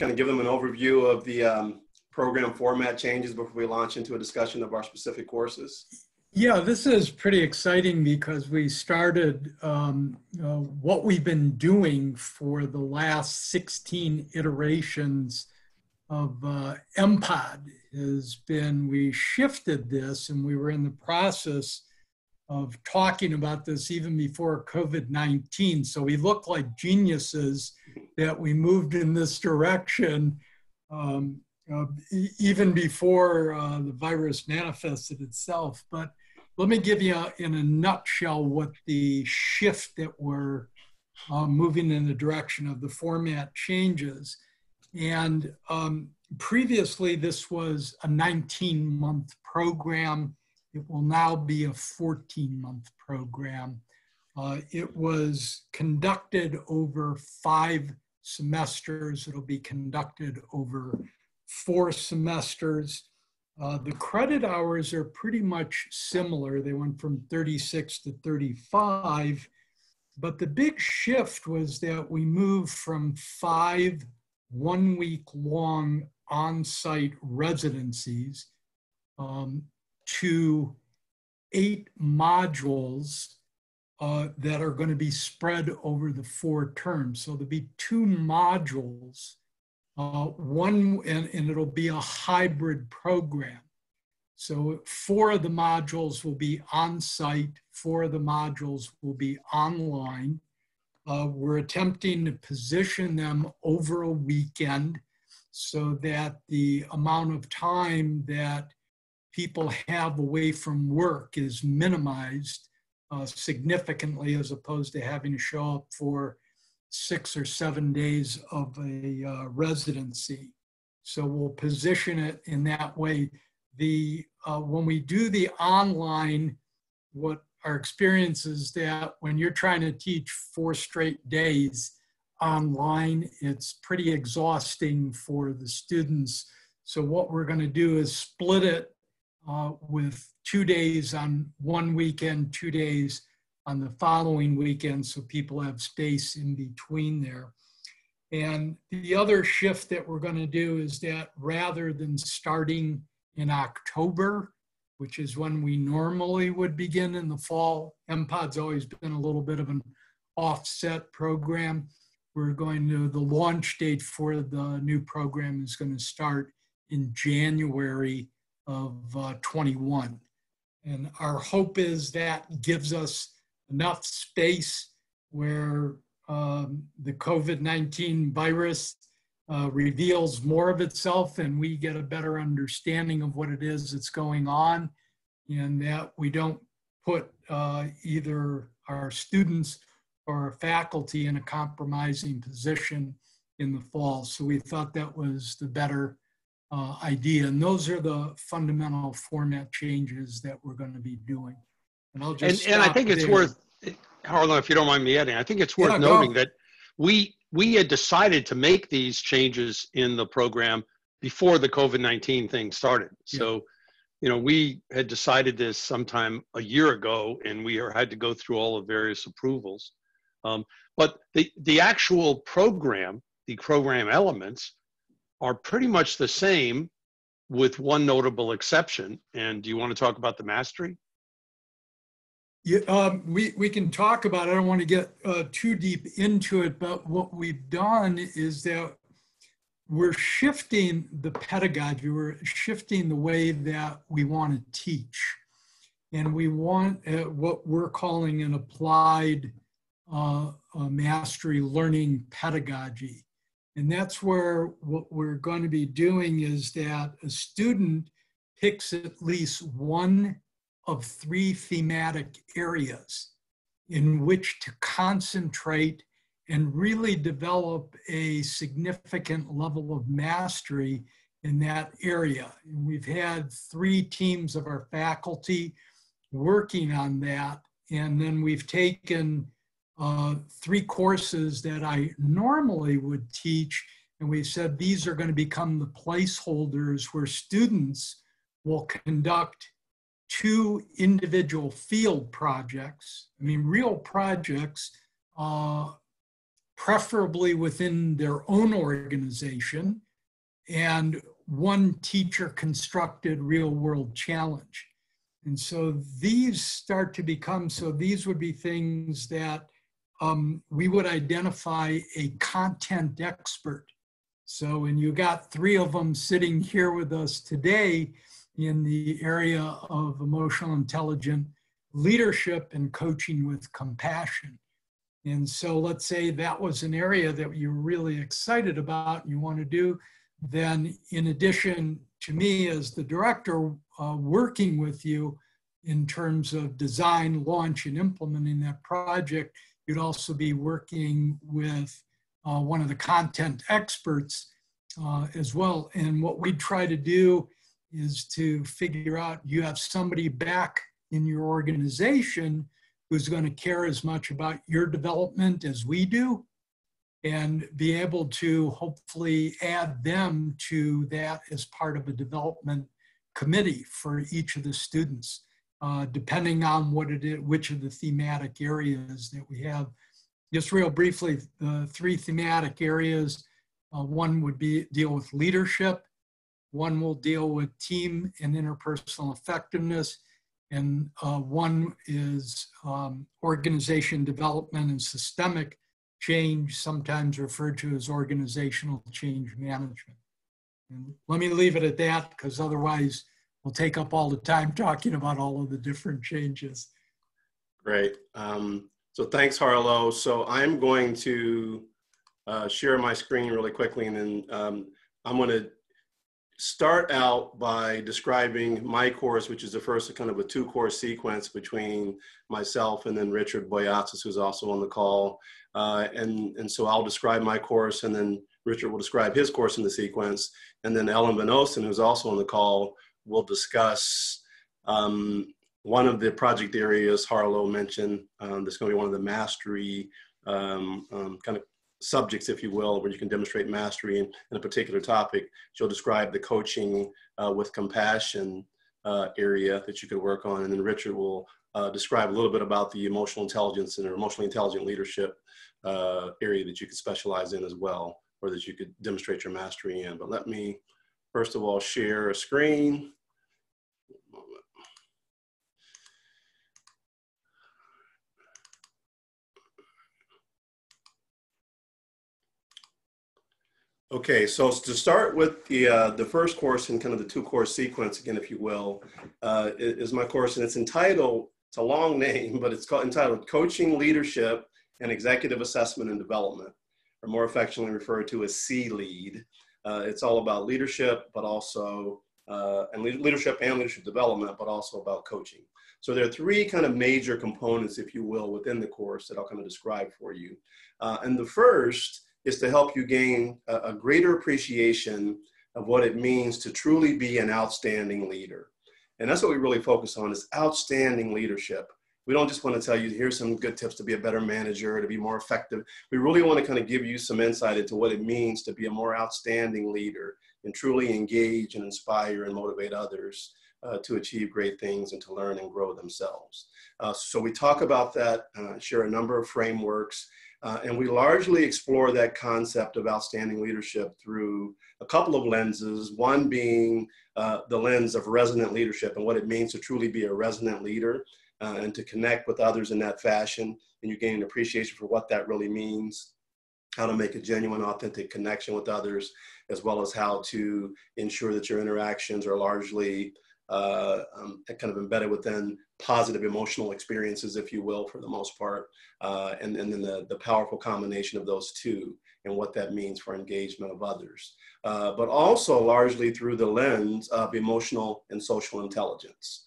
kind of give them an overview of the program format changes before we launch into a discussion of our specific courses? Yeah, this is pretty exciting because we started what we've been doing for the last 16 iterations of MPOD has been, we shifted this, and we were in the process of talking about this even before COVID-19. So we look like geniuses that we moved in this direction even before the virus manifested itself. But let me give you in a nutshell what the shift that we're moving in the direction of the format changes. And previously this was a 19-month program. It will now be a 14-month program. It was conducted over 5 semesters. It'll be conducted over 4 semesters. The credit hours are pretty much similar. They went from 36 to 35, but the big shift was that we moved from 5 one-week-long on-site residencies to 8 modules that are going to be spread over the 4 terms. So there'll be 2 modules, and it'll be a hybrid program. So 4 of the modules will be on-site, 4 of the modules will be online. We're attempting to position them over a weekend so that the amount of time that people have away from work is minimized significantly, as opposed to having to show up for 6 or 7 days of a residency. So we'll position it in that way. When we do the online, what our experience is that when you're trying to teach 4 straight days online, it's pretty exhausting for the students. So what we're going to do is split it with 2 days on one weekend, 2 days on the following weekend, so people have space in between there. And the other shift that we're going to do is that rather than starting in October, which is when we normally would begin in the fall, MPOD's always been a little bit of an offset program. We're going to, the launch date for the new program is going to start in January of 21. And our hope is that gives us enough space where the COVID-19 virus reveals more of itself and we get a better understanding of what it is that's going on, and that we don't put either our students or our faculty in a compromising position in the fall. So we thought that was the better idea. And those are the fundamental format changes that we're going to be doing. And I'll just and I think it's worth, Harlan, if you don't mind me adding, I think it's worth noting that we had decided to make these changes in the program before the COVID-19 thing started. So, you know, we had decided this sometime a year ago, and we had to go through all the various approvals. But the actual program, the program elements, are pretty much the same with one notable exception. And do you want to talk about the mastery? Yeah, we can talk about it. I don't want to get too deep into it, but what we've done is that we're shifting the pedagogy, we're shifting the way that we want to teach. And we want what we're calling an applied mastery learning pedagogy. And that's where what we're going to be doing is that a student picks at least one of 3 thematic areas in which to concentrate and really develop a significant level of mastery in that area. And we've had 3 teams of our faculty working on that. And then we've taken 3 courses that I normally would teach, and we said these are going to become the placeholders where students will conduct 2 individual field projects. I mean, real projects, preferably within their own organization, and one teacher constructed real world challenge. And so these start to become, so these would be things that we would identify a content expert. So, and you got 3 of them sitting here with us today in the area of emotional intelligent leadership and coaching with compassion. And so let's say that was an area that you're really excited about and you want to do. Then in addition to me as the director working with you in terms of design, launch, and implementing that project, you'd also be working with one of the content experts as well. And what we try to do is to figure out, you have somebody back in your organization who's going to care as much about your development as we do, and be able to hopefully add them to that as part of a development committee for each of the students, depending on what it is, which of the thematic areas that we have. Just real briefly, the 3 thematic areas, one would be deal with leadership, one will deal with team and interpersonal effectiveness, and one is organization development and systemic change, sometimes referred to as organizational change management. And let me leave it at that, because otherwise we'll take up all the time talking about all of the different changes. Great. So thanks, Harlow. So I'm going to share my screen really quickly, and then I'm going to start out by describing my course, which is the first kind of a 2-course sequence between myself and then Richard Boyatzis, who's also on the call. And so I'll describe my course, and then Richard will describe his course in the sequence. And then Oosten, who's also on the call, will discuss one of the project areas Harlow mentioned. That's going to be one of the mastery kind of subjects, if you will, where you can demonstrate mastery in a particular topic. She'll describe the coaching with compassion area that you could work on. And then Richard will describe a little bit about the emotional intelligence and emotionally intelligent leadership area that you could specialize in as well, or that you could demonstrate your mastery in. But let me, first of all, share a screen. Okay, so to start with the first course in kind of the 2-course sequence, again, if you will, is my course, and it's entitled, it's a long name, but it's entitled Coaching, Leadership, and Executive Assessment and Development, or more affectionately referred to as C-LEAD. It's all about leadership, but also, leadership and leadership development, but also about coaching. So there are 3 kind of major components, if you will, within the course that I'll kind of describe for you. And the first is to help you gain a greater appreciation of what it means to truly be an outstanding leader. And that's what we really focus on, is outstanding leadership. We don't just want to tell you, here's some good tips to be a better manager, to be more effective. We really want to kind of give you some insight into what it means to be a more outstanding leader and truly engage and inspire and motivate others to achieve great things and to learn and grow themselves. So we talk about that, share a number of frameworks, and we largely explore that concept of outstanding leadership through a couple of lenses, one being the lens of resonant leadership and what it means to truly be a resonant leader and to connect with others in that fashion. And you gain an appreciation for what that really means, how to make a genuine, authentic connection with others, as well as how to ensure that your interactions are largely kind of embedded within positive emotional experiences, if you will, for the most part, and then the powerful combination of those two and what that means for engagement of others, but also largely through the lens of emotional and social intelligence.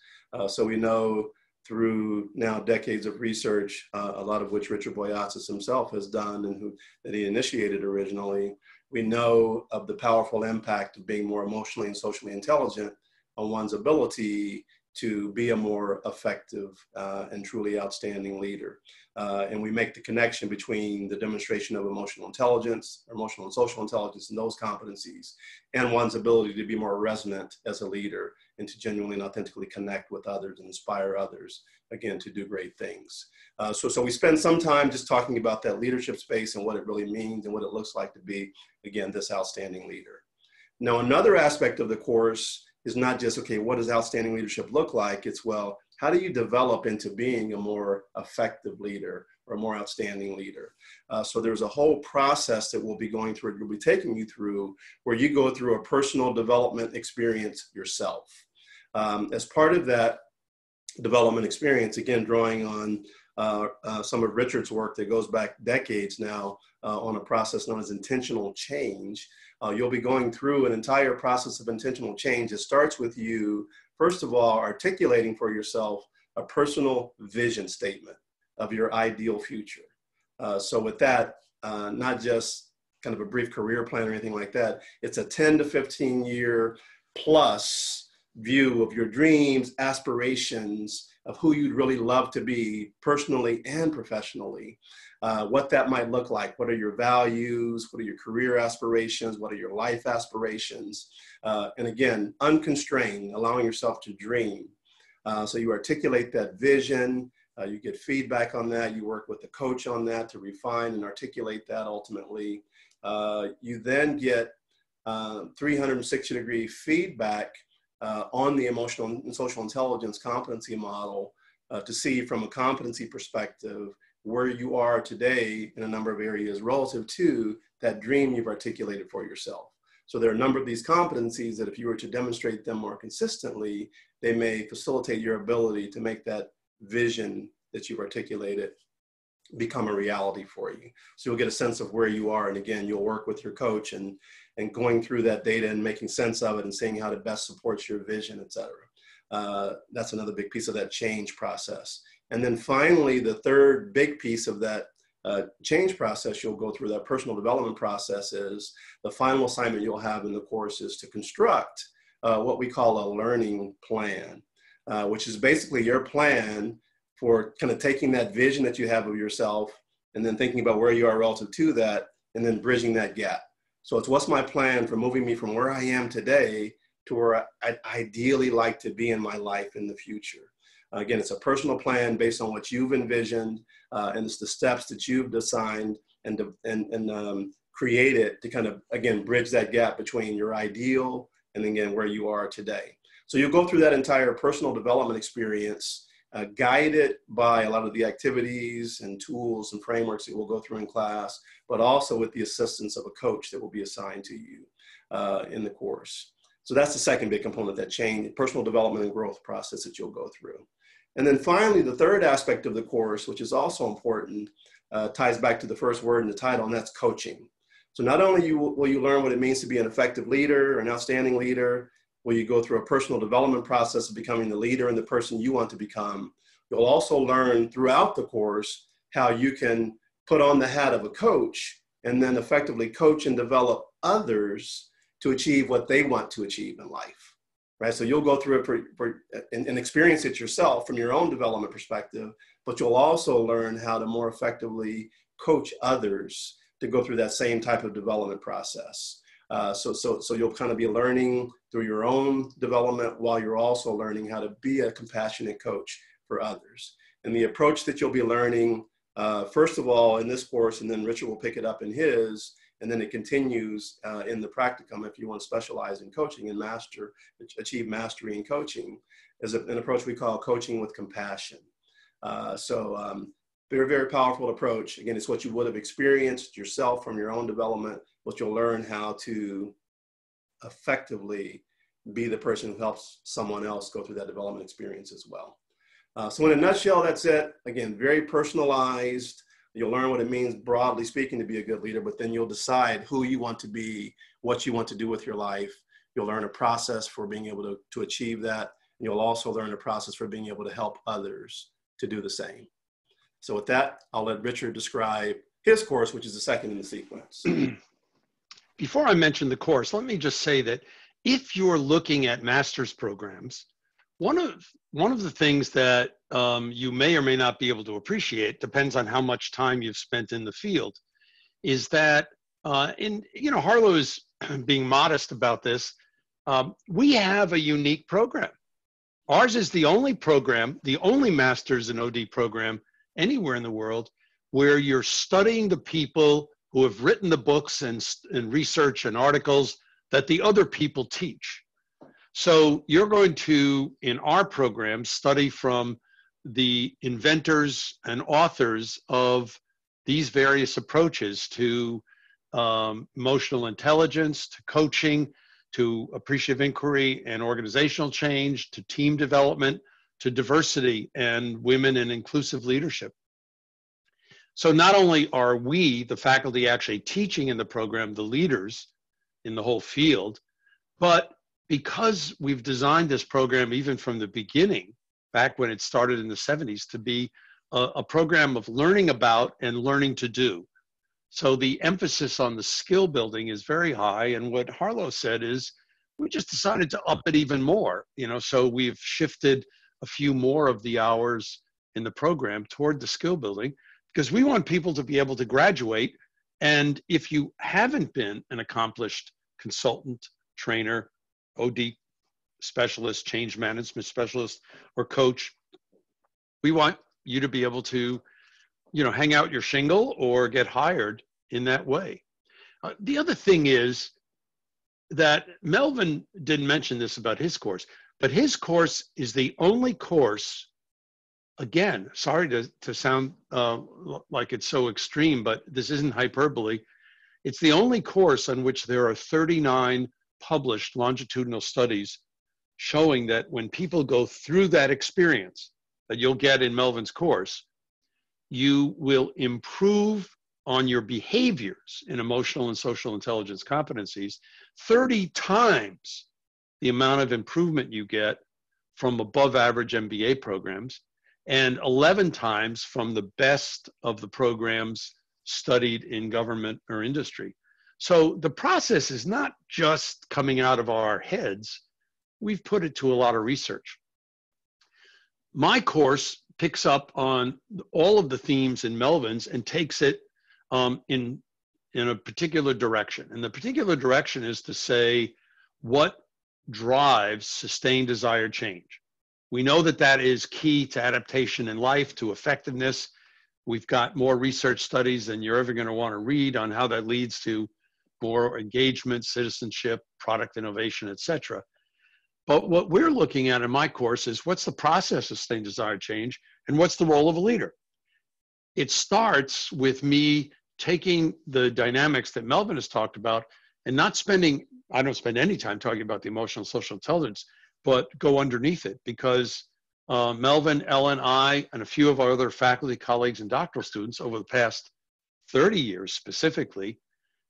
So we know through now decades of research, a lot of which Richard Boyatzis himself has done and that he initiated originally, we know of the powerful impact of being more emotionally and socially intelligent on one's ability to be a more effective and truly outstanding leader. And we make the connection between the demonstration of emotional intelligence, emotional and social intelligence, and those competencies, and one's ability to be more resonant as a leader and to genuinely and authentically connect with others and inspire others, again, to do great things. So we spend some time just talking about that leadership space and what it really means and what it looks like to be, again, this outstanding leader. Now, another aspect of the course is not just, okay, what does outstanding leadership look like? It's, well, how do you develop into being a more effective leader or a more outstanding leader? So there's a whole process that we'll be going through, we'll be taking you through, where you go through a personal development experience yourself. As part of that development experience, again, drawing on some of Richard's work that goes back decades now on a process known as intentional change, you'll be going through an entire process of intentional change. It starts with you, first of all, articulating for yourself a personal vision statement of your ideal future. So with that, not just kind of a brief career plan or anything like that, it's a 10 to 15 year plus view of your dreams, aspirations, of who you'd really love to be personally and professionally, what that might look like. What are your values? What are your career aspirations? What are your life aspirations? And again, unconstrained, allowing yourself to dream. So you articulate that vision, you get feedback on that, you work with the coach on that to refine and articulate that ultimately. You then get 360-degree feedback on the emotional and social intelligence competency model to see from a competency perspective where you are today in a number of areas relative to that dream you've articulated for yourself. So there are a number of these competencies that if you were to demonstrate them more consistently, they may facilitate your ability to make that vision that you've articulated become a reality for you. So you'll get a sense of where you are. And again, you'll work with your coach and going through that data and making sense of it and seeing how to best support your vision, et cetera. That's another big piece of that change process. And then finally, the third big piece of that change process you'll go through, that personal development process, is the final assignment you'll have in the course is to construct what we call a learning plan, which is basically your plan for kind of taking that vision that you have of yourself and then thinking about where you are relative to that and then bridging that gap. So it's what's my plan for moving me from where I am today to where I'd ideally like to be in my life in the future. Again, it's a personal plan based on what you've envisioned, and it's the steps that you've designed and created to kind of, again, bridge that gap between your ideal and again, where you are today. So you'll go through that entire personal development experience, guided by a lot of the activities and tools and frameworks that we'll go through in class, but also with the assistance of a coach that will be assigned to you in the course. So that's the second big component, that change, personal development and growth process that you'll go through. And then finally, the third aspect of the course, which is also important, ties back to the first word in the title, and that's coaching. So not only will you learn what it means to be an effective leader, an outstanding leader, will you go through a personal development process of becoming the leader and the person you want to become, you'll also learn throughout the course how you can put on the hat of a coach and then effectively coach and develop others to achieve what they want to achieve in life, right? So you'll go through it and experience it yourself from your own development perspective, but you'll also learn how to more effectively coach others to go through that same type of development process. So you'll kind of be learning through your own development while you're also learning how to be a compassionate coach for others. And the approach that you'll be learning, first of all, in this course, and then Richard will pick it up in his, and then it continues in the practicum if you want to specialize in coaching and achieve mastery in coaching, is an approach we call coaching with compassion. Very, very powerful approach. Again, it's what you would have experienced yourself from your own development, but you'll learn how to effectively be the person who helps someone else go through that development experience as well. So in a nutshell, that's it. Again, very personalized. You'll learn what it means, broadly speaking, to be a good leader, but then you'll decide who you want to be, what you want to do with your life. You'll learn a process for being able to achieve that. And you'll also learn a process for being able to help others to do the same. So with that, I'll let Richard describe his course, which is the second in the sequence. Before I mention the course, let me just say that if you're looking at master's programs One of the things that you may or may not be able to appreciate, depends on how much time you've spent in the field, is that Harlow is being modest about this. We have a unique program. Ours is the only program, the only Masters in OD program anywhere in the world where you're studying the people who have written the books and research and articles that the other people teach. So you're going to, in our program, study from the inventors and authors of these various approaches to emotional intelligence, to coaching, to appreciative inquiry and organizational change, to team development, to diversity and women and inclusive leadership. So not only are we, the faculty actually teaching in the program, the leaders in the whole field, but because we've designed this program even from the beginning, back when it started in the 70s, to be a program of learning about and learning to do. So the emphasis on the skill building is very high. And what Harlow said is, we just decided to up it even more. So we've shifted a few more of the hours in the program toward the skill building, because we want people to be able to graduate. And if you haven't been an accomplished consultant, trainer, OD specialist, change management specialist, or coach, we want you to be able to, hang out your shingle or get hired in that way. The other thing is that Melvin didn't mention this about his course, but his course is the only course, again, sorry to sound like it's so extreme, but this isn't hyperbole. It's the only course on which there are 39 published longitudinal studies showing that when people go through that experience that you'll get in Melvin's course, you will improve on your behaviors in emotional and social intelligence competencies 30 times the amount of improvement you get from above average MBA programs, and 11 times from the best of the programs studied in government or industry. So the process is not just coming out of our heads. We've put it to a lot of research. My course picks up on all of the themes in Melvin's and takes it in a particular direction. And the particular direction is to say what drives sustained desired change. We know that that is key to adaptation in life, to effectiveness. We've got more research studies than you're ever going to want to read on how that leads to more engagement, citizenship, product innovation, et cetera. But what we're looking at in my course is what's the process of sustained desired change and what's the role of a leader? It starts with me taking the dynamics that Melvin has talked about and not spending, I don't spend any time talking about the emotional and social intelligence, but go underneath it, because Melvin, Ellen, I, and a few of our other faculty, colleagues, and doctoral students over the past 30 years specifically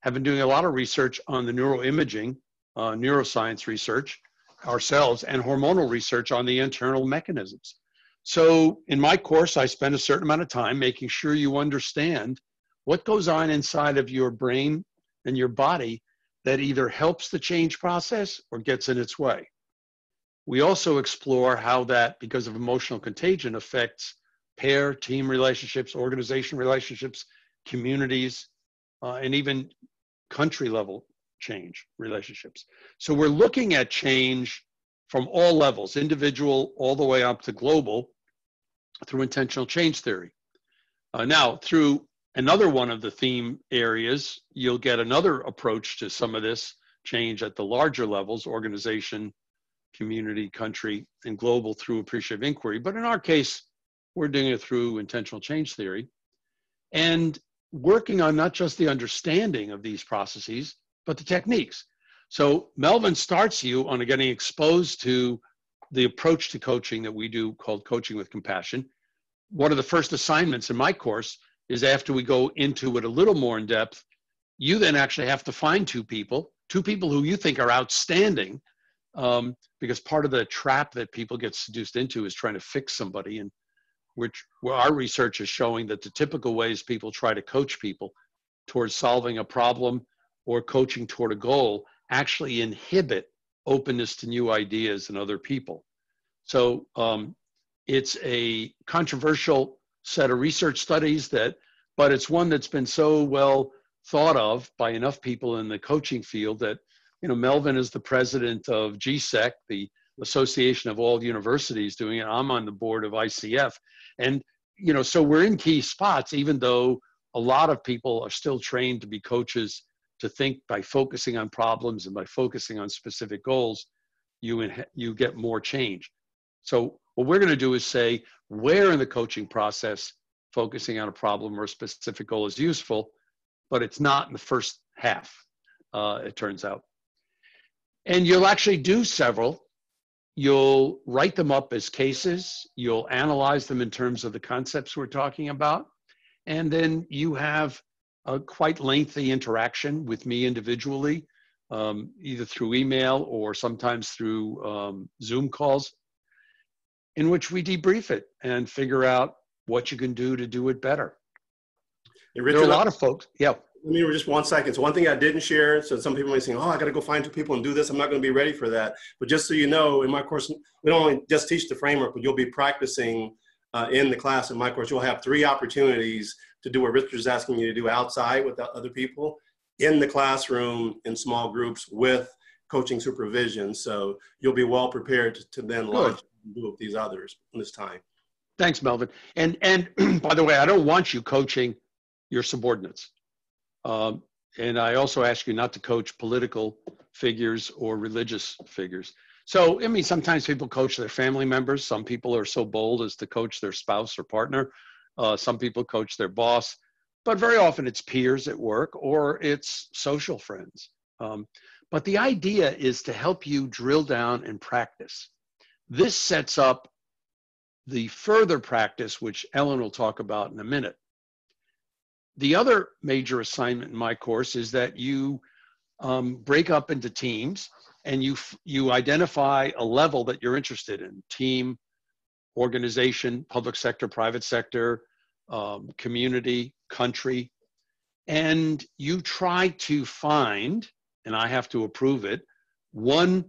have been doing a lot of research on the neuroimaging, neuroscience research ourselves, and hormonal research on the internal mechanisms. So in my course, I spend a certain amount of time making sure you understand what goes on inside of your brain and your body that either helps the change process or gets in its way. We also explore how that, because of emotional contagion, affects pair, team relationships, organization relationships, communities, and even country level change relationships. So we're looking at change from all levels, individual all the way up to global, through intentional change theory. Now, through another one of the theme areas, you'll get another approach to some of this change at the larger levels, organization, community, country, and global, through appreciative inquiry. But in our case, we're doing it through intentional change theory and working on not just the understanding of these processes, but the techniques. So Melvin starts you on getting exposed to the approach to coaching that we do, called Coaching with Compassion. One of the first assignments in my course is, after we go into it a little more in depth, you then actually have to find two people who you think are outstanding, because part of the trap that people get seduced into is trying to fix somebody, and where our research is showing that the typical ways people try to coach people towards solving a problem or coaching toward a goal actually inhibit openness to new ideas and other people. So it's a controversial set of research studies but it's one that's been so well thought of by enough people in the coaching field that, Melvin is the president of GSEC, the Association of All Universities doing it. I'm on the board of ICF. And, so we're in key spots, even though a lot of people are still trained to be coaches, to think by focusing on problems and by focusing on specific goals, you get more change. So what we're going to do is say where in the coaching process focusing on a problem or a specific goal is useful, but it's not in the first half, it turns out. And you'll actually do several. You'll write them up as cases. You'll analyze them in terms of the concepts we're talking about. And then you have a quite lengthy interaction with me individually, either through email or sometimes through Zoom calls, in which we debrief it and figure out what you can do to do it better. Hey, Richard, there are a lot of folks, yeah. Let me just 1 second. So one thing I didn't share, so some people may say, oh, I got to go find 2 people and do this. I'm not going to be ready for that. But just so you know, in my course, we don't only just teach the framework, but you'll be practicing in the class. In my course, you'll have 3 opportunities to do what Richard's asking you to do outside with other people, in the classroom, in small groups with coaching supervision. So you'll be well prepared to then launch and do with these others this time. Thanks, Melvin. And by the way, I don't want you coaching your subordinates. And I also ask you not to coach political figures or religious figures. So, I mean, sometimes people coach their family members. Some people are so bold as to coach their spouse or partner. Some people coach their boss. But very often it's peers at work or it's social friends. But the idea is to help you drill down and practice. This sets up the further practice, which Ellen will talk about in a minute. The other major assignment in my course is that you break up into teams and you identify a level that you're interested in: team, organization, public sector, private sector, community, country. And you try to find, and I have to approve it, one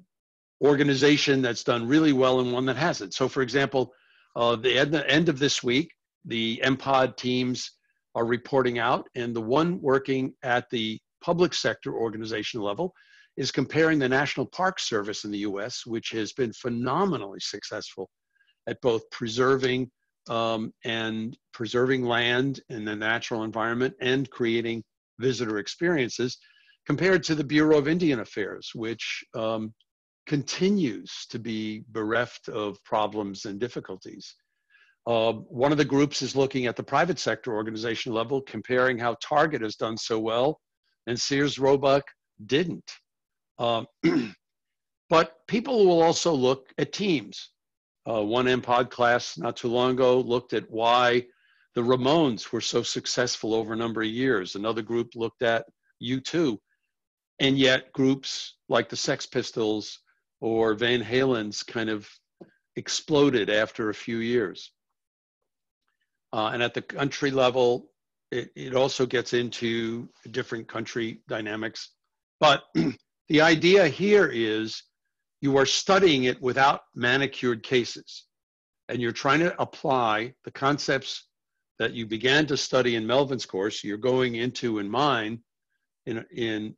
organization that's done really well and one that hasn't. So for example, at the end of this week, the MPOD teams are reporting out, and the one working at the public sector organization level is comparing the National Park Service in the US, which has been phenomenally successful at both preserving land in the natural environment and creating visitor experiences, compared to the Bureau of Indian Affairs, which continues to be bereft of problems and difficulties. One of the groups is looking at the private sector organization level, comparing how Target has done so well and Sears Roebuck didn't. But people will also look at teams. One MPOD class not too long ago looked at why the Ramones were so successful over a number of years. Another group looked at U2. And yet groups like the Sex Pistols or Van Halen's kind of exploded after a few years. And at the country level, it also gets into different country dynamics. But the idea here is you are studying it without manicured cases. And you're trying to apply the concepts that you began to study in Melvin's course, you're going into in mine in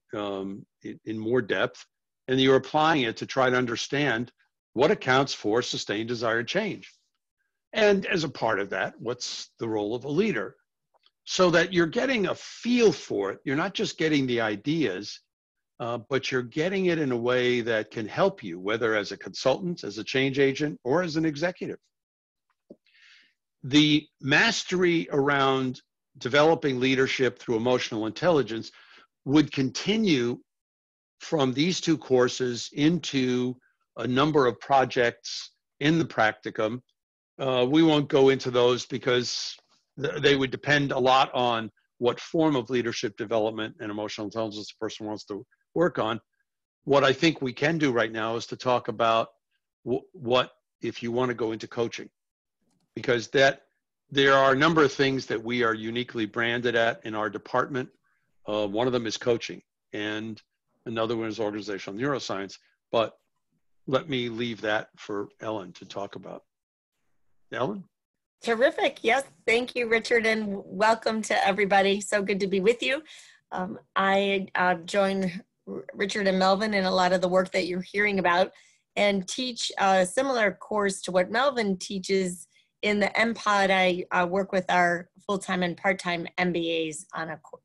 more depth, and you're applying it to try to understand what accounts for sustained desired change. And as a part of that, what's the role of a leader? So that you're getting a feel for it. You're not just getting the ideas, but you're getting it in a way that can help you, whether as a consultant, as a change agent, or as an executive. The mastery around developing leadership through emotional intelligence would continue from these 2 courses into a number of projects in the practicum. We won't go into those because they would depend a lot on what form of leadership development and emotional intelligence the person wants to work on. What I think we can do right now is to talk about what if you want to go into coaching, because there are a number of things that we are uniquely branded at in our department. One of them is coaching, and another one is organizational neuroscience. But let me leave that for Ellen to talk about. Ellen? Terrific. Yes. Thank you, Richard, and welcome to everybody. So good to be with you. I join Richard and Melvin in a lot of the work that you're hearing about and teach a similar course to what Melvin teaches in the MPOD. I work with our full-time and part-time MBAs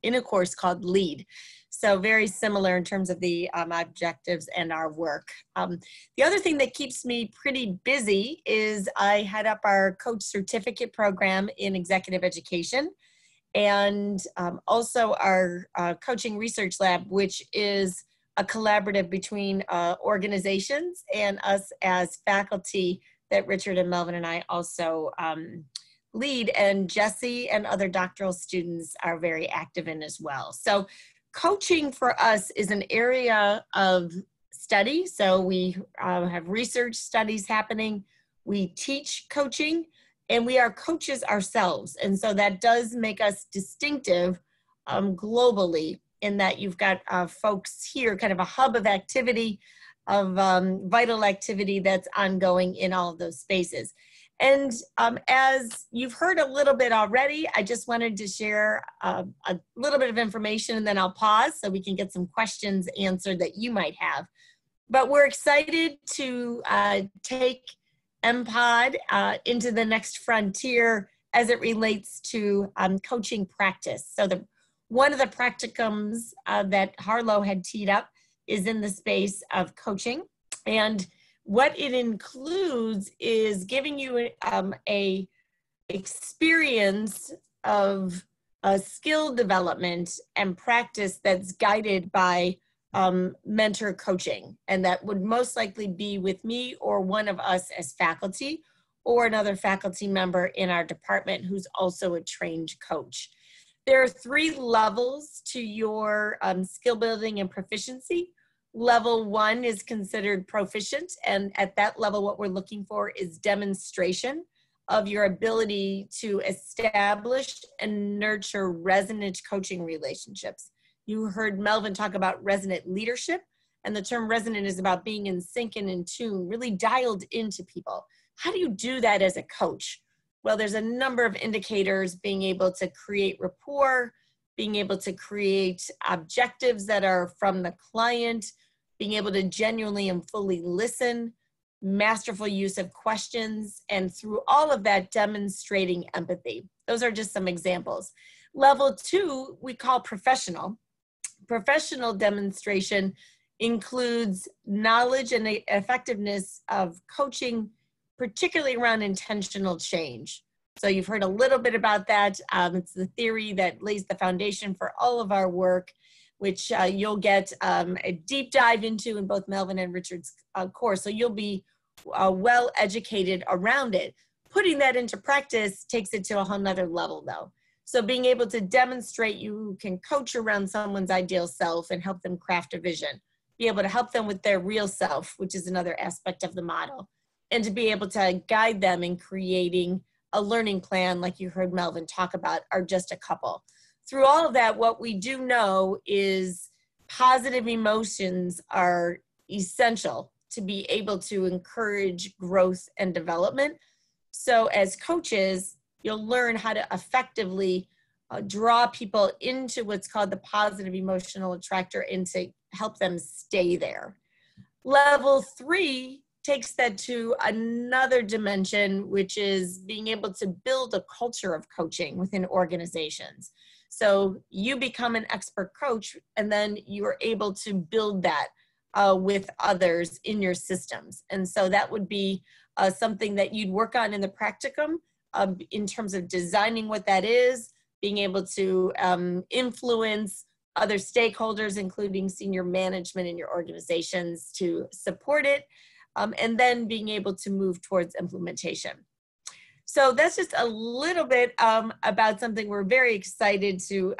in a course called LEAD. So very similar in terms of the objectives and our work. The other thing that keeps me pretty busy is I head up our coach certificate program in executive education, and also our coaching research lab, which is a collaborative between organizations and us as faculty that Richard and Melvin and I also lead, and Jesse and other doctoral students are very active in as well. So coaching for us is an area of study. So we have research studies happening. We teach coaching, and we are coaches ourselves. And so that does make us distinctive globally, in that you've got folks here, kind of a hub of activity, of vital activity that's ongoing in all of those spaces. And as you've heard a little bit already, I just wanted to share a little bit of information, and then I'll pause so we can get some questions answered that you might have. But we're excited to take MPOD into the next frontier as it relates to coaching practice. So one of the practicums that Harlow had teed up is in the space of coaching. And what it includes is giving you a experience of skill development and practice that's guided by mentor coaching. And that would most likely be with me or one of us as faculty, or another faculty member in our department who's also a trained coach. There are 3 levels to your skill building and proficiency. Level 1 is considered proficient, and at that level what we're looking for is demonstration of your ability to establish and nurture resonant coaching relationships. You heard Melvin talk about resonant leadership, and the term resonant is about being in sync and in tune, really dialed into people. How do you do that as a coach? Well, there's a number of indicators: being able to create rapport, being able to create objectives that are from the client, being able to genuinely and fully listen, masterful use of questions, and through all of that, demonstrating empathy. Those are just some examples. Level 2, we call professional. Professional demonstration includes knowledge and the effectiveness of coaching, particularly around intentional change. So you've heard a little bit about that. It's the theory that lays the foundation for all of our work, which you'll get a deep dive into in both Melvin and Richard's course. So you'll be well educated around it. Putting that into practice takes it to a whole nother level though. So being able to demonstrate you can coach around someone's ideal self and help them craft a vision, be able to help them with their real self, which is another aspect of the model, and to be able to guide them in creating a learning plan like you heard Melvin talk about are just a couple. Through all of that, what we do know is positive emotions are essential to be able to encourage growth and development. So as coaches, you'll learn how to effectively draw people into what's called the positive emotional attractor and to help them stay there. Level 3 takes that to another dimension, which is being able to build a culture of coaching within organizations. So you become an expert coach, and then you are able to build that with others in your systems. And so that would be something that you'd work on in the practicum in terms of designing what that is, being able to influence other stakeholders, including senior management in your organizations to support it, and then being able to move towards implementation. So that's just a little bit about something we're very excited to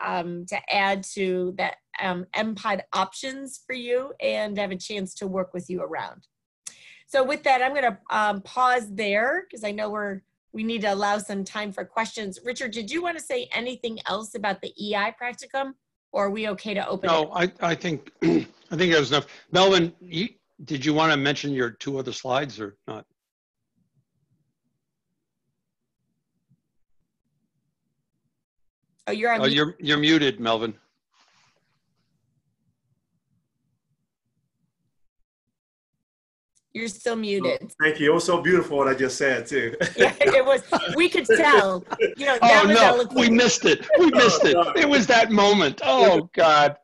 add to that MPOD options for you and have a chance to work with you around. So with that, I'm going to pause there because I know we need to allow some time for questions. Richard, did you want to say anything else about the EI practicum, or are we okay to open it? No, I think that was enough. Melvin, Did you want to mention your 2 other slides or not? Oh, you're on Oh, mute. you're muted, Melvin. You're still muted. Thank you. It was so beautiful what I just said too. Yeah, it was. We could tell. You know, Oh that was no, eloquent. we missed it. We missed it. It was that moment. Oh God.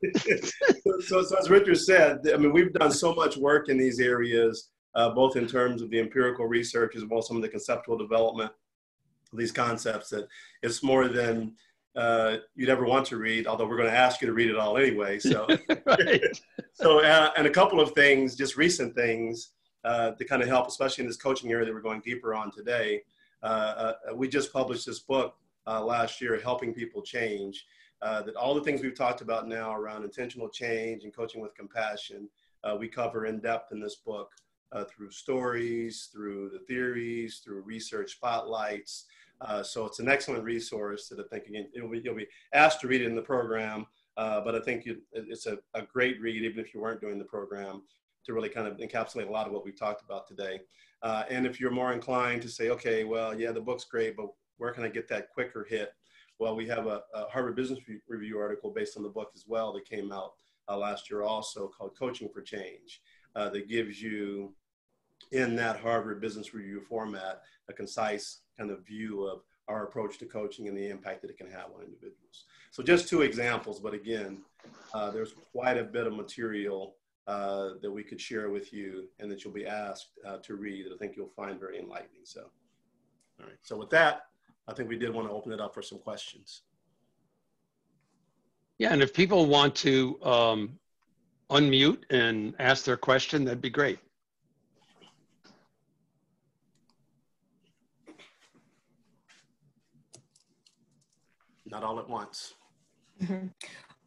So as Richard said, I mean, we've done so much work in these areas, both in terms of the empirical research as well as some of the conceptual development of these concepts, that it's more than you'd ever want to read, although we're going to ask you to read it all anyway. So, Right. so and a couple of things, just recent things, to kind of help, especially in this coaching area that we're going deeper on today. We just published this book last year, Helping People Change, that all the things we've talked about now around intentional change and coaching with compassion, we cover in depth in this book through stories, through the theories, through research spotlights. So it's an excellent resource that I think, again, you'll be asked to read it in the program, but I think it's a great read, even if you weren't doing the program, to really kind of encapsulate a lot of what we've talked about today. And if you're more inclined to say, okay, well, yeah, the book's great, but where can I get that quicker hit? Well, we have a Harvard Business Review article based on the book as well that came out last year also, called Coaching for Change, that gives you, in that Harvard Business Review format, a concise kind of view of our approach to coaching and the impact that it can have on individuals. So just 2 examples, but again, there's quite a bit of material that we could share with you and that you'll be asked to read that I think you'll find very enlightening. So, all right. So with that, I think we did want to open it up for some questions. Yeah, and if people want to unmute and ask their question, that'd be great. Not all at once. Mm-hmm.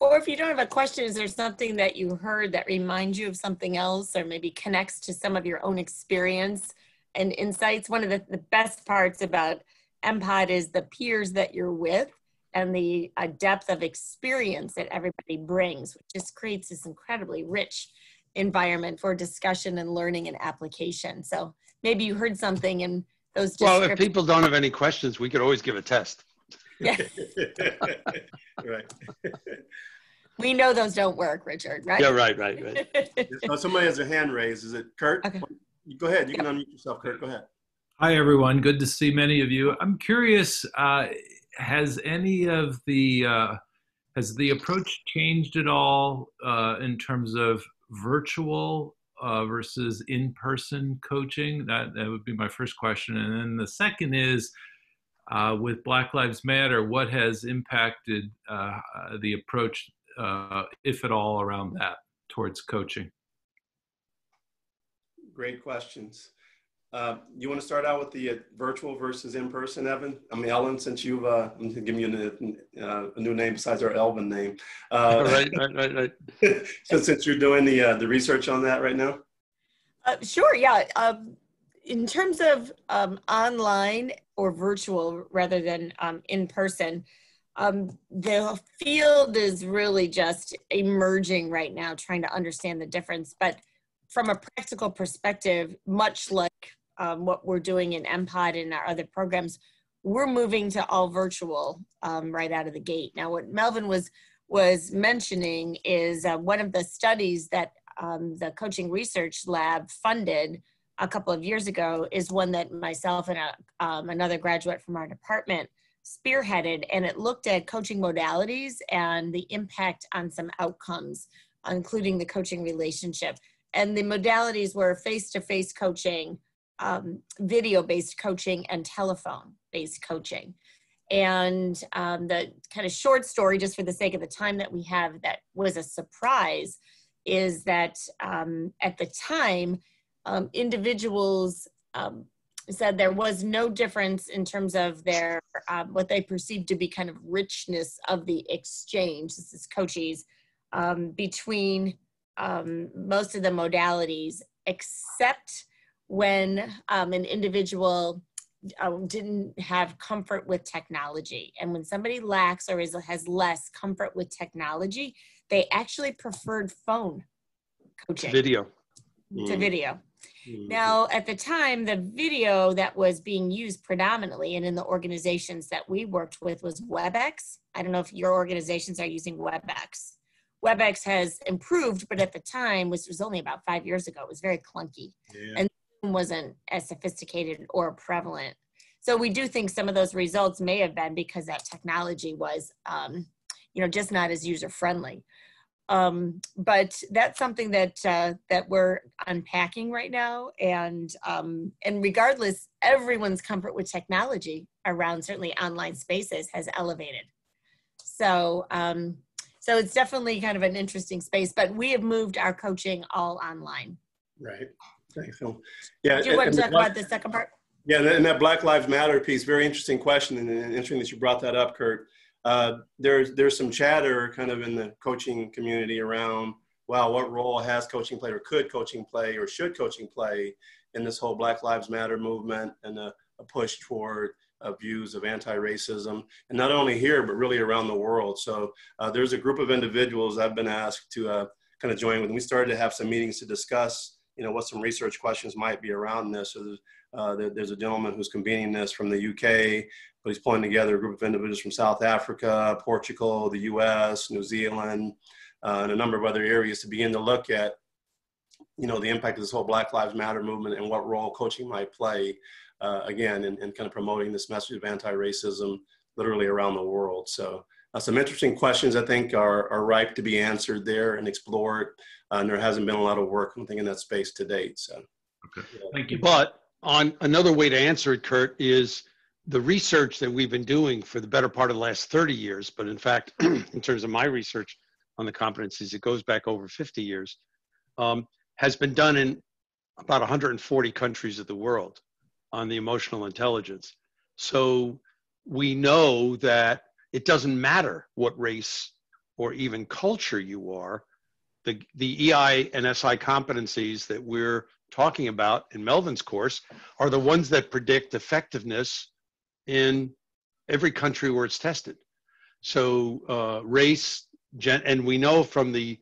Or if you don't have a question, is there something that you heard that reminds you of something else, or maybe connects to some of your own experience and insights? One of the best parts about MPOD is the peers that you're with and the depth of experience that everybody brings, which just creates this incredibly rich environment for discussion and learning and application. So maybe you heard something in those descriptions. Well, if people don't have any questions, we could always give a test. Yeah. Right. We know those don't work, Richard, right? Yeah, right. So somebody has their hand raised. Is it Kurt? Okay. Go ahead. You can unmute yourself, Kurt. Go ahead. Hi, everyone. Good to see many of you. I'm curious, has the approach changed at all in terms of virtual versus in-person coaching? That would be my first question. And then the second is, with Black Lives Matter, what has impacted the approach, if at all, around that towards coaching? Great questions. You want to start out with the virtual versus in-person, Evan? I mean, Ellen, since you've, I'm going to give you a new name besides our Elvin name. Right. So since you're doing the research on that right now? Sure, yeah. In terms of online or virtual rather than in person, the field is really just emerging right now, trying to understand the difference. But from a practical perspective, much like what we're doing in MPOD and our other programs, we're moving to all virtual right out of the gate. Now, what Melvin was mentioning is one of the studies that the Coaching Research Lab funded a couple of years ago is one that myself and another graduate from our department spearheaded, and it looked at coaching modalities and the impact on some outcomes, including the coaching relationship. And the modalities were face-to-face coaching, video-based coaching, and telephone-based coaching. And the kind of short story, just for the sake of the time that we have, that was a surprise, is that at the time, individuals said there was no difference in terms of their what they perceived to be kind of richness of the exchange, this is coaches, between most of the modalities, except when an individual didn't have comfort with technology. And when somebody lacks or has less comfort with technology, they actually preferred phone coaching. Video. to video. Now, at the time, the video that was being used predominantly and in the organizations that we worked with was WebEx. I don't know if your organizations are using WebEx. WebEx has improved, but at the time, which was only about 5 years ago, it was very clunky and wasn't as sophisticated or prevalent. So we do think some of those results may have been because that technology was, just not as user-friendly. But that's something that that we're unpacking right now, and regardless, everyone's comfort with technology around certainly online spaces has elevated. So so it's definitely kind of an interesting space, but we have moved our coaching all online. Right. Thanks, Phil. Yeah. Do you want to talk about the second part? Yeah, and that Black Lives Matter piece, very interesting question, and interesting that you brought that up, Kurt. There's some chatter kind of in the coaching community around, wow, what role has coaching played, or could coaching play, or should coaching play in this whole Black Lives Matter movement and a push toward views of anti-racism, and not only here, but really around the world. So there's a group of individuals I've been asked to kind of join with. And we started to have some meetings to discuss, what some research questions might be around this. So there's a gentleman who's convening this from the UK, but he's pulling together a group of individuals from South Africa, Portugal, the US, New Zealand, and a number of other areas to begin to look at, the impact of this whole Black Lives Matter movement and what role coaching might play, again, in kind of promoting this message of anti-racism literally around the world. So some interesting questions, I think, are ripe to be answered there and explored. And there hasn't been a lot of work, I think, in that space to date. So, okay, thank you. But on another way to answer it, Kurt, is the research that we've been doing for the better part of the last 30 years, but in fact, in terms of my research on the competencies, it goes back over 50 years, has been done in about 140 countries of the world on the emotional intelligence. So we know that it doesn't matter what race or even culture you are. The EI and SI competencies that we're talking about in Melvin's course are the ones that predict effectiveness in every country where it's tested. So race, and we know from the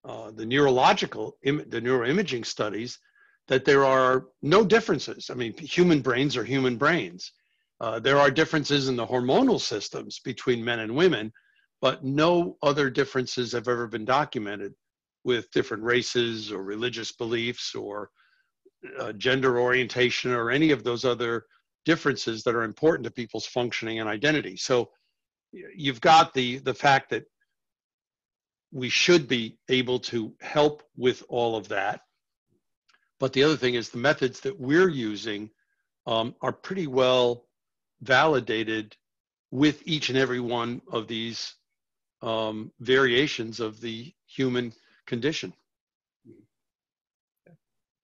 neuroimaging studies that there are no differences. I mean, human brains are human brains. There are differences in the hormonal systems between men and women, but no other differences have ever been documented with different races or religious beliefs or gender orientation or any of those other differences that are important to people's functioning and identity. So you've got the fact that we should be able to help with all of that. But the other thing is the methods that we're using are pretty well validated with each and every one of these variations of the human condition.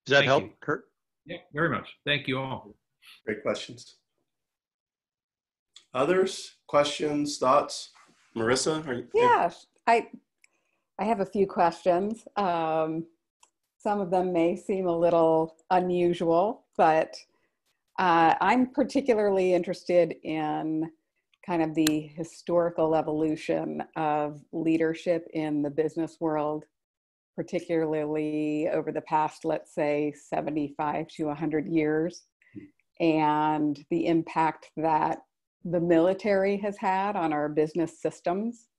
Does that help, Kurt? Yeah, very much. Thank you all. Great questions. Others? Questions, thoughts? Marissa? Yes, I have a few questions. Some of them may seem a little unusual, but I'm particularly interested in kind of the historical evolution of leadership in the business world, particularly over the past, let's say, 75 to 100 years, and the impact that the military has had on our business systems,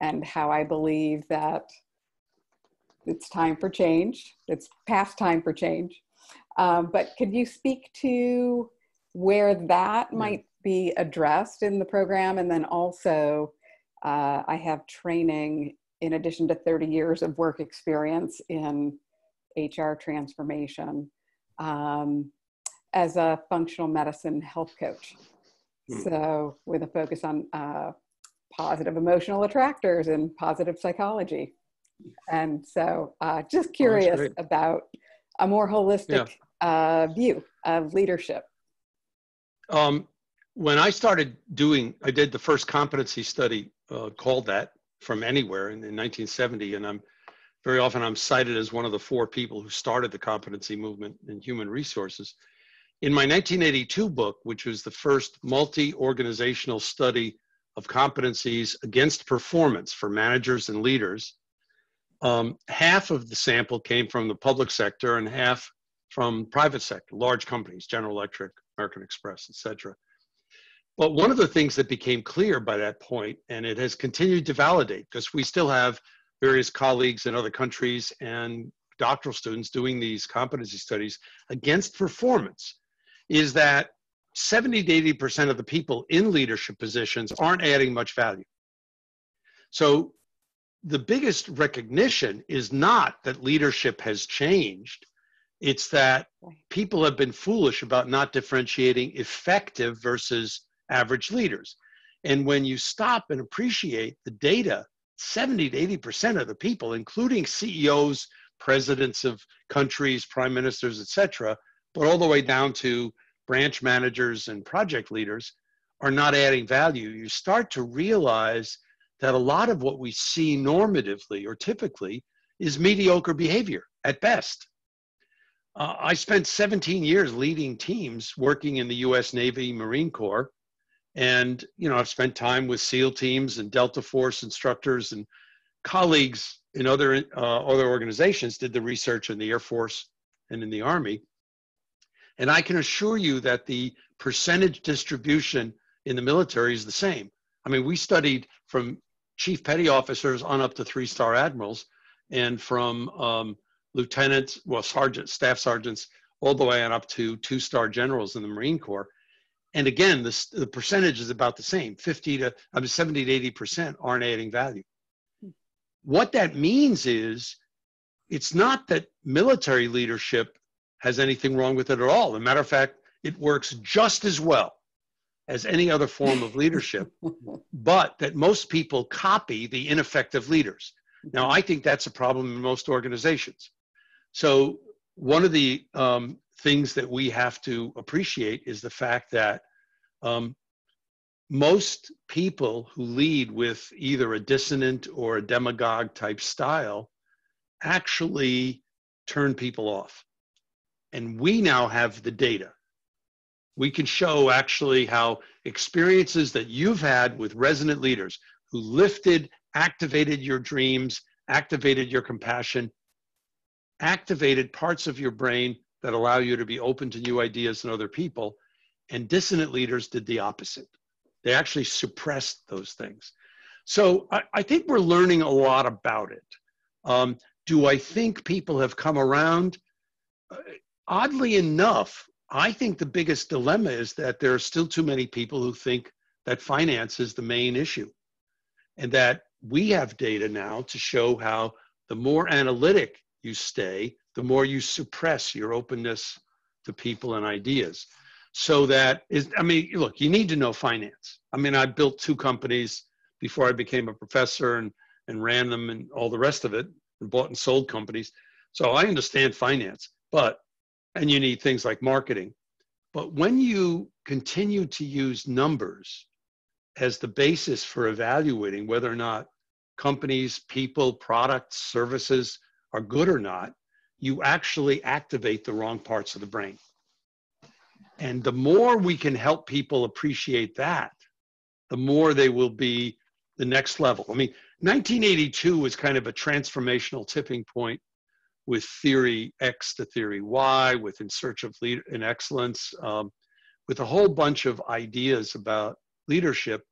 and how I believe that it's time for change. It's past time for change. But could you speak to where that might be addressed in the program? And then also, I have training in addition to 30 years of work experience in HR transformation as a functional medicine health coach. So with a focus on positive emotional attractors and positive psychology. And so just curious about a more holistic view of leadership. When I started I did the first competency study called that, From Anywhere in 1970. And very often I'm cited as one of the 4 people who started the competency movement in human resources. In my 1982 book, which was the first multi-organizational study of competencies against performance for managers and leaders, half of the sample came from the public sector and half from private sector, large companies, General Electric, American Express, et cetera. But one of the things that became clear by that point, and it has continued to validate, because we still have various colleagues in other countries and doctoral students doing these competency studies against performance, is that 70 to 80% of the people in leadership positions aren't adding much value. So the biggest recognition is not that leadership has changed. It's that people have been foolish about not differentiating effective versus average leaders. And when you stop and appreciate the data, 70 to 80% of the people, including CEOs, presidents of countries, prime ministers, et cetera, but all the way down to branch managers and project leaders, are not adding value, you start to realize that a lot of what we see normatively or typically is mediocre behavior at best. I spent 17 years leading teams working in the US Navy Marine Corps. And, you know, I've spent time with SEAL teams and Delta Force instructors, and colleagues in other organizations did the research in the Air Force and in the Army. And I can assure you that the percentage distribution in the military is the same. I mean, we studied from chief petty officers on up to 3-star admirals, and from lieutenants, well, sergeants, staff sergeants, all the way on up to 2-star generals in the Marine Corps. And again, the percentage is about the same. 70 to 80% aren't adding value. What that means is, it's not that military leadership has anything wrong with it at all. As a matter of fact, it works just as well as any other form of leadership, but that most people copy the ineffective leaders. Now, I think that's a problem in most organizations. So one of the things that we have to appreciate is the fact that most people who lead with either a dissonant or a demagogue type style actually turn people off. And we now have the data. We can show actually how experiences that you've had with resonant leaders who lifted, activated your dreams, activated your compassion, activated parts of your brain that allow you to be open to new ideas and other people. And dissonant leaders did the opposite. They actually suppressed those things. So I think we're learning a lot about it. Do I think people have come around? Oddly enough, I think the biggest dilemma is that there are still too many people who think that finance is the main issue, and that we have data now to show how the more analytic you stay, the more you suppress your openness to people and ideas. So that is, I mean, look, you need to know finance. I mean, I built 2 companies before I became a professor and ran them and all the rest of it, and bought and sold companies. So I understand finance, and you need things like marketing. But when you continue to use numbers as the basis for evaluating whether or not companies, people, products, services are good or not, you actually activate the wrong parts of the brain. And the more we can help people appreciate that, the more they will be the next level. I mean, 1982 was kind of a transformational tipping point with theory X to theory Y, with In Search of Lead and Excellence, with a whole bunch of ideas about leadership.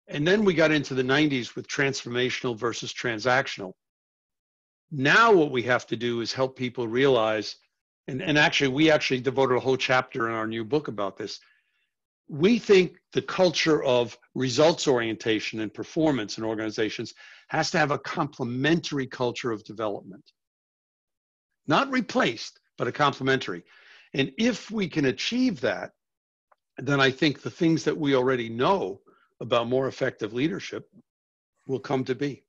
And then we got into the 90s with transformational versus transactional. Now what we have to do is help people realize, and actually, we actually devoted a whole chapter in our new book about this. We think the culture of results orientation and performance in organizations has to have a complementary culture of development. Not replaced, but a complementary. And if we can achieve that, then I think the things that we already know about more effective leadership will come to be.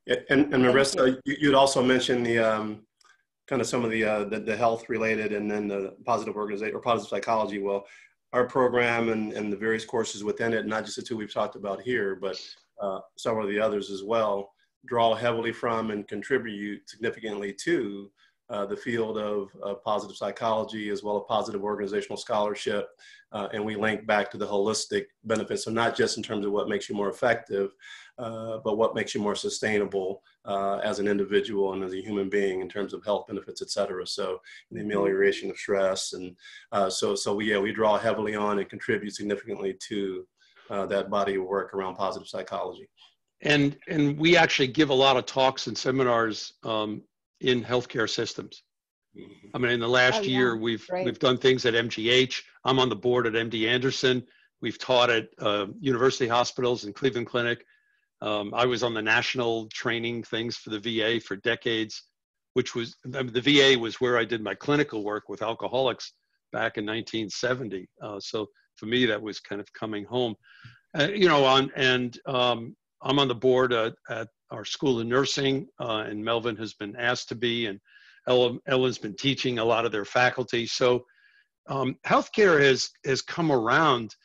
Yeah, and Marissa, you'd also mentioned the kind of some of the health related, and then the positive organization or positive psychology. Well, our program and the various courses within it, not just the 2 we've talked about here, but several of the others as well, draw heavily from and contribute significantly to the field of positive psychology as well as positive organizational scholarship. And we link back to the holistic benefits. So not just in terms of what makes you more effective, but what makes you more sustainable as an individual and as a human being in terms of health benefits, et cetera. So the amelioration of stress. And we draw heavily on and contribute significantly to that body of work around positive psychology. And we actually give a lot of talks and seminars in healthcare systems. I mean, in the last year, we've done things at MGH. I'm on the board at MD Anderson. We've taught at university hospitals and Cleveland Clinic. I was on the national training things for the VA for decades, which was, the VA was where I did my clinical work with alcoholics back in 1970. So for me, that was kind of coming home. I'm on the board at our School of Nursing, and Melvin has been asked to be, and Ellen's been teaching a lot of their faculty. So healthcare has come around,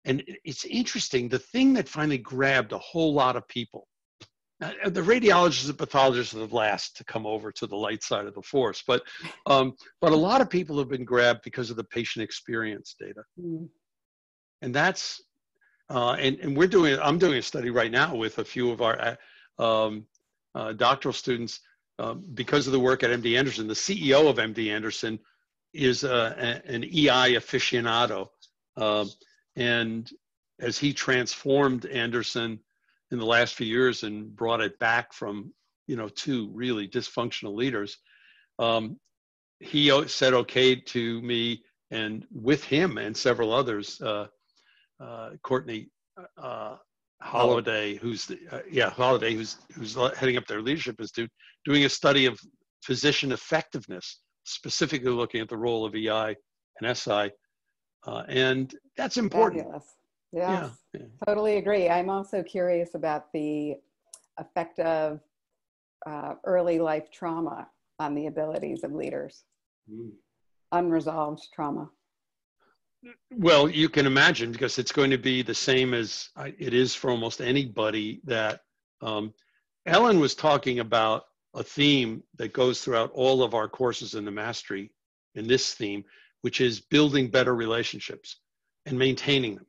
and it's interesting. The thing that finally grabbed a whole lot of people, the radiologists and pathologists are the last to come over to the light side of the force, but a lot of people have been grabbed because of the patient experience data. And that's, I'm doing a study right now with a few of our doctoral students because of the work at MD Anderson. The CEO of MD Anderson is an EI aficionado. And as he transformed Anderson in the last few years and brought it back from, two really dysfunctional leaders, he said okay to me, and with him and several others, Courtney Holliday, who's heading up their leadership institute, doing a study of physician effectiveness, specifically looking at the role of EI and SI, and that's important. Fabulous. Yeah, totally agree. I'm also curious about the effect of early life trauma on the abilities of leaders. Unresolved trauma. Well, you can imagine, because it's going to be the same as it is for almost anybody that Ellen was talking about a theme that goes throughout all of our courses in the mastery in this theme, which is building better relationships and maintaining them.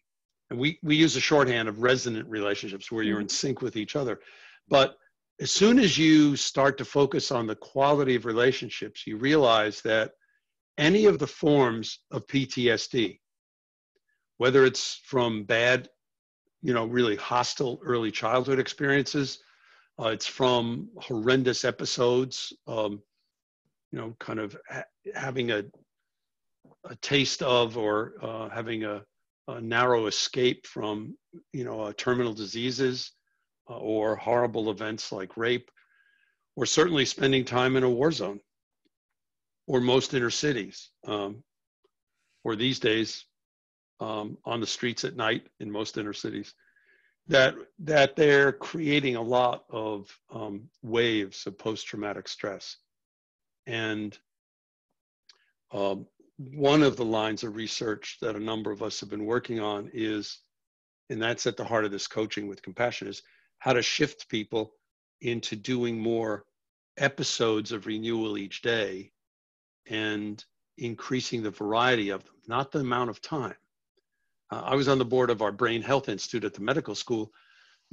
And we use a shorthand of resonant relationships where you're in sync with each other. But as soon as you start to focus on the quality of relationships, you realize that any of the forms of PTSD, whether it's from bad, really hostile early childhood experiences, it's from horrendous episodes, kind of having a taste of or having a narrow escape from, terminal diseases or horrible events like rape, or certainly spending time in a war zone, or most inner cities, or these days, on the streets at night in most inner cities, that they're creating a lot of waves of post-traumatic stress. And one of the lines of research that a number of us have been working on is, and that's at the heart of this coaching with compassion, is how to shift people into doing more episodes of renewal each day and increasing the variety of them, not the amount of time. I was on the board of our Brain Health Institute at the medical school.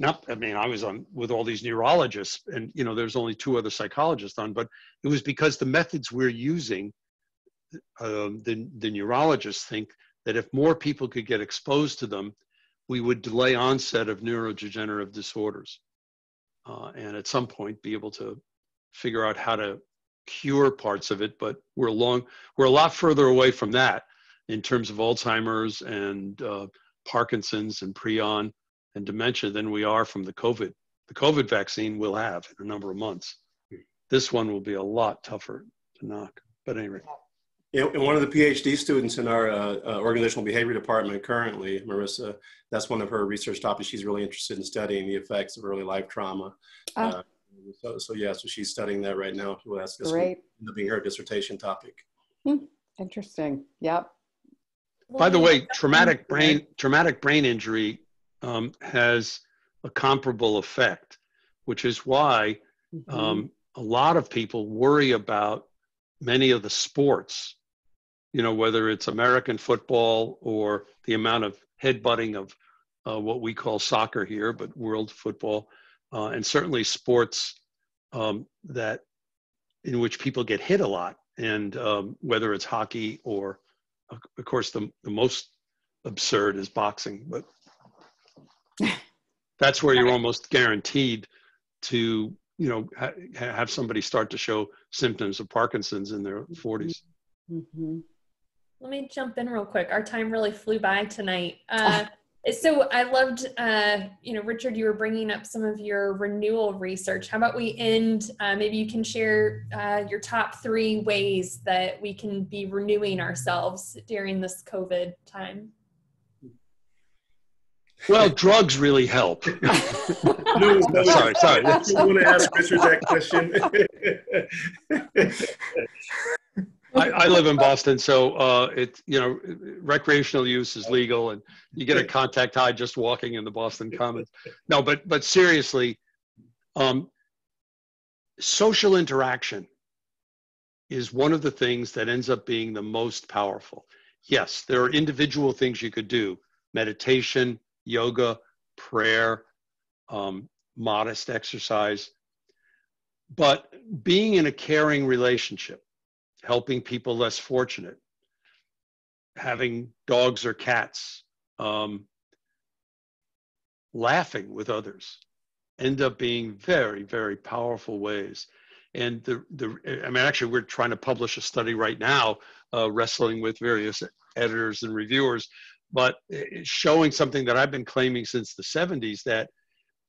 I was on with all these neurologists, and there's only 2 other psychologists on, but it was because the methods we're using, the neurologists think that if more people could get exposed to them, we would delay onset of neurodegenerative disorders, and at some point be able to figure out how to cure parts of it. But we're a lot further away from that in terms of Alzheimer's and Parkinson's and prion and dementia than we are from the COVID. The COVID vaccine we'll have in a number of months. This one will be a lot tougher to knock. But anyway. Yeah, and one of the PhD students in our organizational behavior department currently, Marissa, that's one of her research topics. She's really interested in studying the effects of early life trauma. So she's studying that right now. Well, that's Great. Being her dissertation topic. Interesting. Yep. By the way, traumatic brain injury has a comparable effect, which is why a lot of people worry about many of the sports, whether it's American football or the amount of headbutting of what we call soccer here, but world football, and certainly sports that in which people get hit a lot, and whether it's hockey or, of course, the most absurd is boxing, but that's where you're almost guaranteed to, have somebody start to show symptoms of Parkinson's in their 40s. Mm-hmm. Let me jump in real quick. Our time really flew by tonight. So I loved, Richard, you were bringing up some of your renewal research. How about we end, maybe you can share your top 3 ways that we can be renewing ourselves during this COVID time. Well, drugs really help. No, sorry. I want to ask Richard that question. I live in Boston, so recreational use is legal, and you get a contact high just walking in the Boston Commons. No, but seriously, social interaction is one of the things that ends up being the most powerful. Yes, there are individual things you could do: meditation, yoga, prayer, modest exercise, but being in a caring relationship, helping people less fortunate, having dogs or cats, laughing with others, end up being very, very powerful ways. And actually, we're trying to publish a study right now, wrestling with various editors and reviewers, but it's showing something that I've been claiming since the 70s, that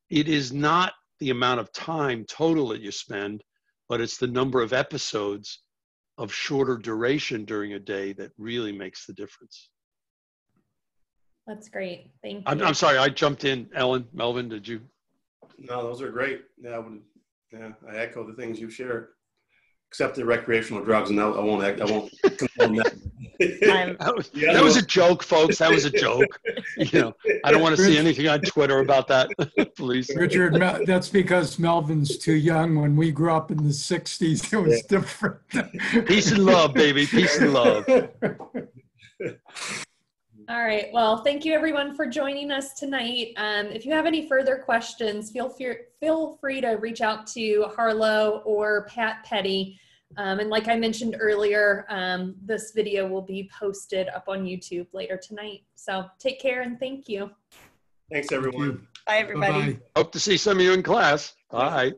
it is not the amount of time total that you spend, but it's the number of episodes of shorter duration during a day that really makes the difference. That's great. Thank you. I'm sorry, I jumped in. Ellen, Melvin, did you? No, those are great. I echo the things you shared, except the recreational drugs, and I won't condone that. That was a joke, folks. That was a joke. I don't want to see anything on Twitter about that, please. Richard, that's because Melvin's too young. When we grew up in the 60s, it was different. Peace and love, baby. Peace and love. All right. Well, thank you everyone for joining us tonight. If you have any further questions, feel free to reach out to Harlow or Pat Petty. And like I mentioned earlier, this video will be posted up on YouTube later tonight. So take care and thank you. Thanks, everyone. Bye, everybody. Bye-bye. Hope to see some of you in class. Bye.